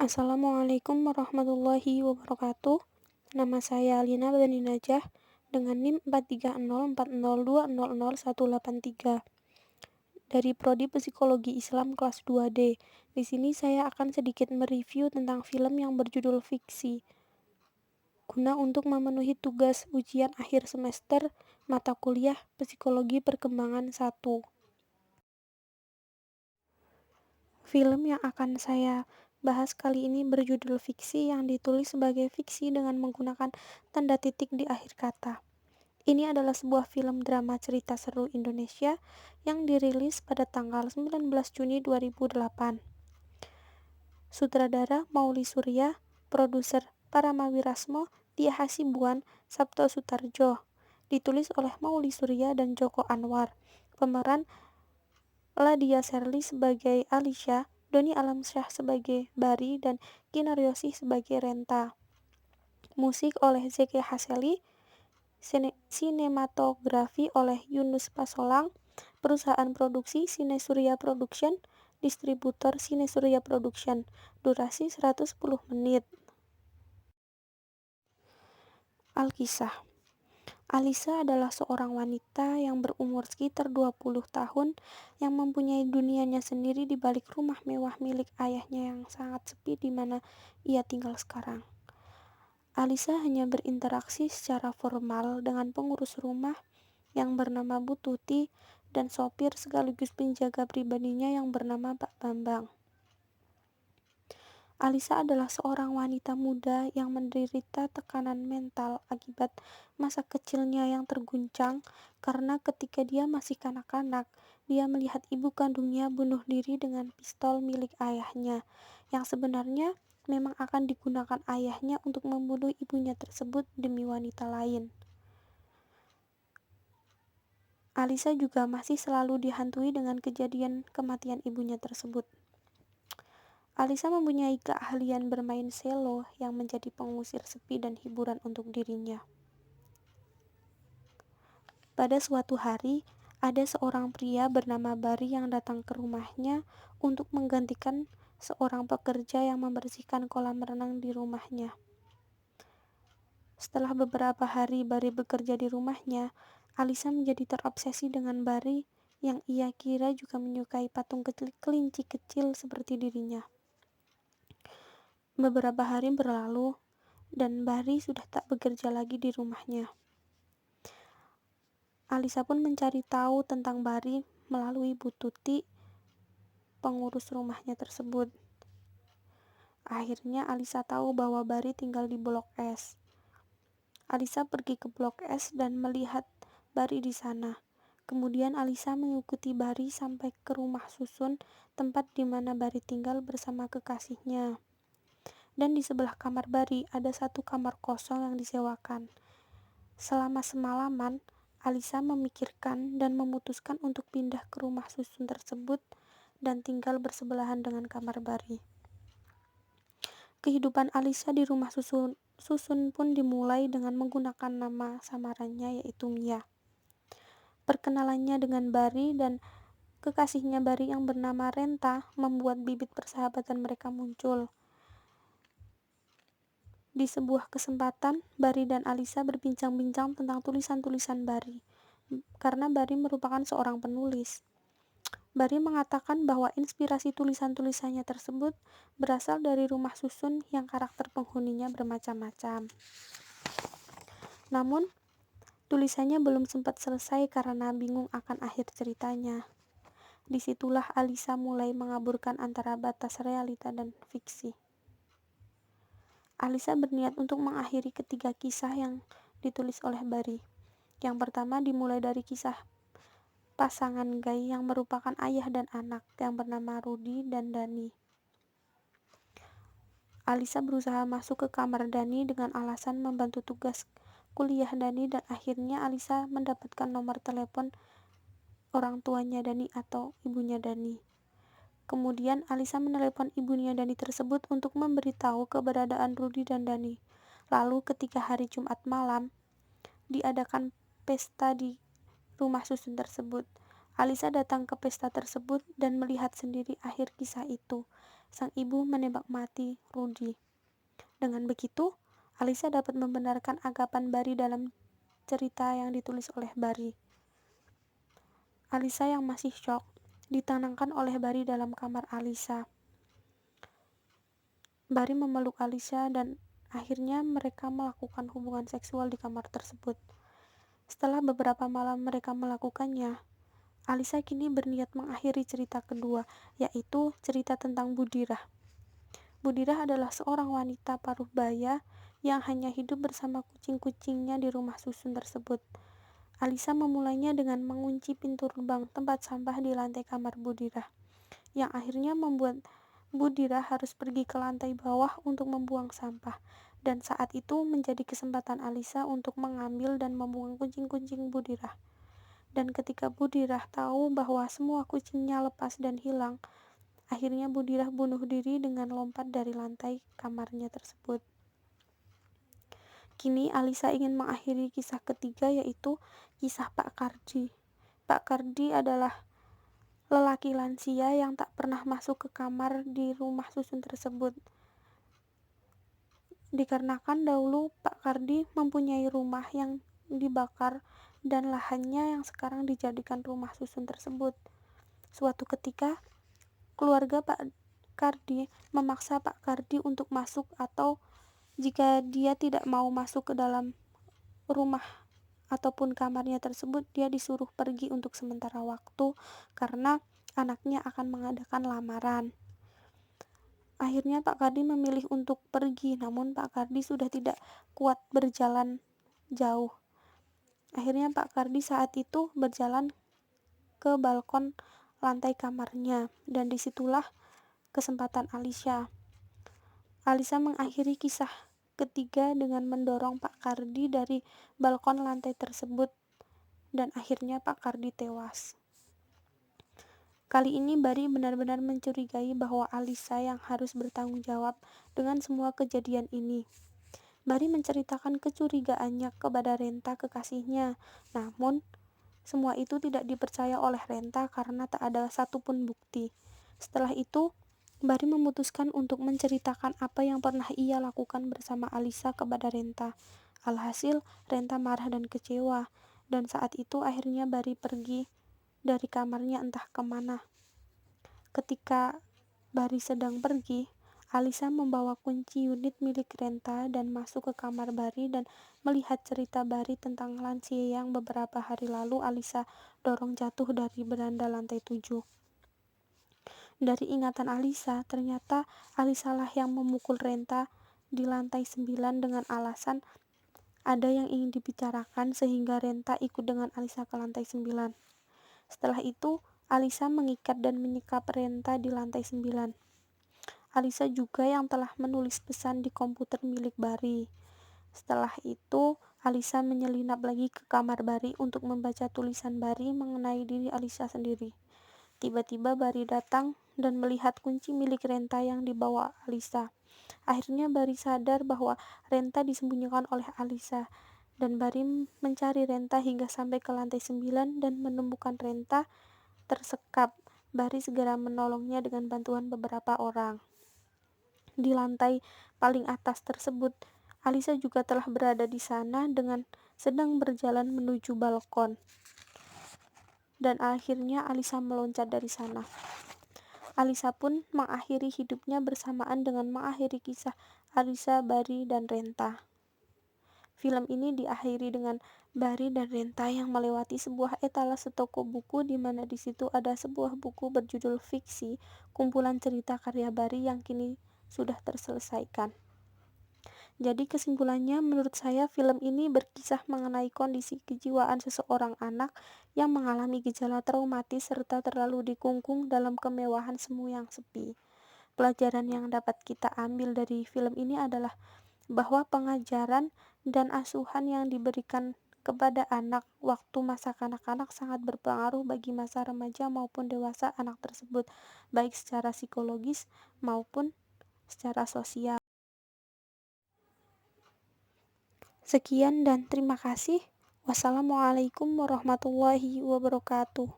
Assalamualaikum warahmatullahi wabarakatuh. Nama saya Lina Bani Najah dengan NIM 43040200183 dari Prodi Psikologi Islam kelas 2D. Di sini saya akan sedikit mereview tentang film yang berjudul Fiksi, guna untuk memenuhi tugas ujian akhir semester mata kuliah Psikologi Perkembangan 1. Film yang akan saya bahas kali ini berjudul Fiksi yang ditulis sebagai fiksi dengan menggunakan tanda titik di akhir kata. Ini adalah sebuah film drama cerita seru Indonesia yang dirilis pada tanggal 19 Juni 2008. Sutradara Mauli Surya, produser Paramawirasmo, Tia Hasibuan, Sabto Sutarjo. Ditulis oleh Mauli Surya dan Joko Anwar. Pemeran Ladia Sherly sebagai Alisha, Doni Alamsyah sebagai Bari, dan Kinar Yosi sebagai Renta. Musik oleh Zeki Haseli, sinematografi oleh Yunus Pasolang, perusahaan produksi Sinesurya Production, distributor Sinesurya Production, durasi 110 menit. Alkisah. Alisa adalah seorang wanita yang berumur sekitar 20 tahun yang mempunyai dunianya sendiri di balik rumah mewah milik ayahnya yang sangat sepi di mana ia tinggal sekarang. Alisa hanya berinteraksi secara formal dengan pengurus rumah yang bernama Bu Tuti dan sopir sekaligus penjaga pribadinya yang bernama Pak Bambang. Alisa adalah seorang wanita muda yang menderita tekanan mental akibat masa kecilnya yang terguncang karena ketika dia masih kanak-kanak, dia melihat ibu kandungnya bunuh diri dengan pistol milik ayahnya, yang sebenarnya memang akan digunakan ayahnya untuk membunuh ibunya tersebut demi wanita lain. Alisa juga masih selalu dihantui dengan kejadian kematian ibunya tersebut. Alisa mempunyai keahlian bermain selo yang menjadi pengusir sepi dan hiburan untuk dirinya. Pada suatu hari, ada seorang pria bernama Bari yang datang ke rumahnya untuk menggantikan seorang pekerja yang membersihkan kolam renang di rumahnya. Setelah beberapa hari Bari bekerja di rumahnya, Alisa menjadi terobsesi dengan Bari yang ia kira juga menyukai patung kelinci kecil seperti dirinya. Beberapa hari berlalu, dan Bari sudah tak bekerja lagi di rumahnya. Alisa pun mencari tahu tentang Bari melalui Bu Tuti, pengurus rumahnya tersebut. Akhirnya Alisa tahu bahwa Bari tinggal di Blok S. Alisa pergi ke Blok S dan melihat Bari di sana. Kemudian Alisa mengikuti Bari sampai ke rumah susun, tempat di mana Bari tinggal bersama kekasihnya. Dan di sebelah kamar Bari ada satu kamar kosong yang disewakan. Selama semalaman, Alisa memikirkan dan memutuskan untuk pindah ke rumah susun tersebut dan tinggal bersebelahan dengan kamar Bari. Kehidupan Alisa di rumah susun pun dimulai dengan menggunakan nama samarannya yaitu Mia. Perkenalannya dengan Bari dan kekasihnya Bari yang bernama Renta membuat bibit persahabatan mereka muncul. Di sebuah kesempatan, Bari dan Alisa berbincang-bincang tentang tulisan-tulisan Bari, karena Bari merupakan seorang penulis. Bari mengatakan bahwa inspirasi tulisan-tulisannya tersebut berasal dari rumah susun yang karakter penghuninya bermacam-macam. Namun, tulisannya belum sempat selesai karena bingung akan akhir ceritanya. Disitulah Alisa mulai mengaburkan antara batas realita dan fiksi. Alisa berniat untuk mengakhiri ketiga kisah yang ditulis oleh Bari. Yang pertama dimulai dari kisah pasangan gay yang merupakan ayah dan anak yang bernama Rudi dan Dani. Alisa berusaha masuk ke kamar Dani dengan alasan membantu tugas kuliah Dani dan akhirnya Alisa mendapatkan nomor telepon orang tuanya Dani atau ibunya Dani. Kemudian Alisa menelepon ibunya Dani tersebut untuk memberitahu keberadaan Rudi dan Dani. Lalu ketika hari Jumat malam, diadakan pesta di rumah susun tersebut. Alisa datang ke pesta tersebut dan melihat sendiri akhir kisah itu. sang ibu menembak mati Rudy. Dengan begitu, Alisa dapat membenarkan anggapan Barry dalam cerita yang ditulis oleh Barry. Alisa yang masih syok ditenangkan oleh Barry dalam kamar Alisa. Barry memeluk Alisa dan akhirnya mereka melakukan hubungan seksual di kamar tersebut. Setelah beberapa malam mereka melakukannya, Alisa kini berniat mengakhiri cerita kedua, yaitu cerita tentang Budirah. Budirah adalah seorang wanita paruh baya yang hanya hidup bersama kucing-kucingnya di rumah susun tersebut. Alisa memulainya dengan mengunci pintu lubang tempat sampah di lantai kamar Budirah, yang akhirnya membuat Budirah harus pergi ke lantai bawah untuk membuang sampah, dan saat itu menjadi kesempatan Alisa untuk mengambil dan membuang kucing-kucing Budirah. Dan ketika Budirah tahu bahwa semua kucingnya lepas dan hilang, akhirnya Budirah bunuh diri dengan lompat dari lantai kamarnya tersebut. Kini Alisa ingin mengakhiri kisah ketiga, yaitu kisah Pak Kardi. Pak Kardi adalah lelaki lansia yang tak pernah masuk ke kamar di rumah susun tersebut. Dikarenakan dahulu Pak Kardi mempunyai rumah yang dibakar dan lahannya yang sekarang dijadikan rumah susun tersebut. Suatu ketika, keluarga Pak Kardi memaksa Pak Kardi untuk masuk, atau jika dia tidak mau masuk ke dalam rumah ataupun kamarnya tersebut, dia disuruh pergi untuk sementara waktu karena anaknya akan mengadakan lamaran. Akhirnya Pak Kardi memilih untuk pergi, namun Pak Kardi sudah tidak kuat berjalan jauh. Akhirnya Pak Kardi saat itu berjalan ke balkon lantai kamarnya, dan disitulah kesempatan Alisa. Alisa mengakhiri kisah ketiga dengan mendorong Pak Kardi dari balkon lantai tersebut, dan akhirnya Pak Kardi tewas. Kali ini Barry benar-benar mencurigai bahwa Alisa yang harus bertanggung jawab dengan semua kejadian ini. Barry menceritakan kecurigaannya kepada Renta, kekasihnya, namun semua itu tidak dipercaya oleh Renta karena tak ada satupun bukti. Setelah itu, Barry memutuskan untuk menceritakan apa yang pernah ia lakukan bersama Alisa kepada Renta. Alhasil, Renta marah dan kecewa, dan saat itu akhirnya Barry pergi dari kamarnya entah kemana. Ketika Barry sedang pergi, Alisa membawa kunci unit milik Renta dan masuk ke kamar Barry dan melihat cerita Barry tentang lansia yang beberapa hari lalu Alisa dorong jatuh dari beranda lantai 7. Dari ingatan Alisa, ternyata Alisa lah yang memukul Renta di lantai 9 dengan alasan ada yang ingin dibicarakan, sehingga Renta ikut dengan Alisa ke lantai 9. Setelah itu, Alisa mengikat dan menyekap Renta di lantai 9. Alisa juga yang telah menulis pesan di komputer milik Barry. Setelah itu, Alisa menyelinap lagi ke kamar Barry untuk membaca tulisan Barry mengenai diri Alisa sendiri. Tiba-tiba Barry datang dan melihat kunci milik Renta yang dibawa Alisa. Akhirnya Barry sadar bahwa Renta disembunyikan oleh Alisa, dan Barry mencari Renta hingga sampai ke lantai 9 dan menemukan Renta tersekap. Barry segera menolongnya dengan bantuan beberapa orang. Di lantai paling atas tersebut, Alisa juga telah berada di sana dengan sedang berjalan menuju balkon. Dan akhirnya Alisa meloncat dari sana. Alisa pun mengakhiri hidupnya bersamaan dengan mengakhiri kisah Alisa, Barry, dan Renta. Film ini diakhiri dengan Barry dan Renta yang melewati sebuah etalase toko buku, di mana di situ ada sebuah buku berjudul Fiksi, kumpulan cerita karya Barry yang kini sudah terselesaikan. Jadi kesimpulannya, menurut saya film ini berkisah mengenai kondisi kejiwaan seseorang anak yang mengalami gejala traumatis serta terlalu dikungkung dalam kemewahan semu yang sepi. Pelajaran yang dapat kita ambil dari film ini adalah bahwa pengajaran dan asuhan yang diberikan kepada anak waktu masa kanak-kanak sangat berpengaruh bagi masa remaja maupun dewasa anak tersebut, baik secara psikologis maupun secara sosial. Sekian dan terima kasih. Wassalamualaikum warahmatullahi wabarakatuh.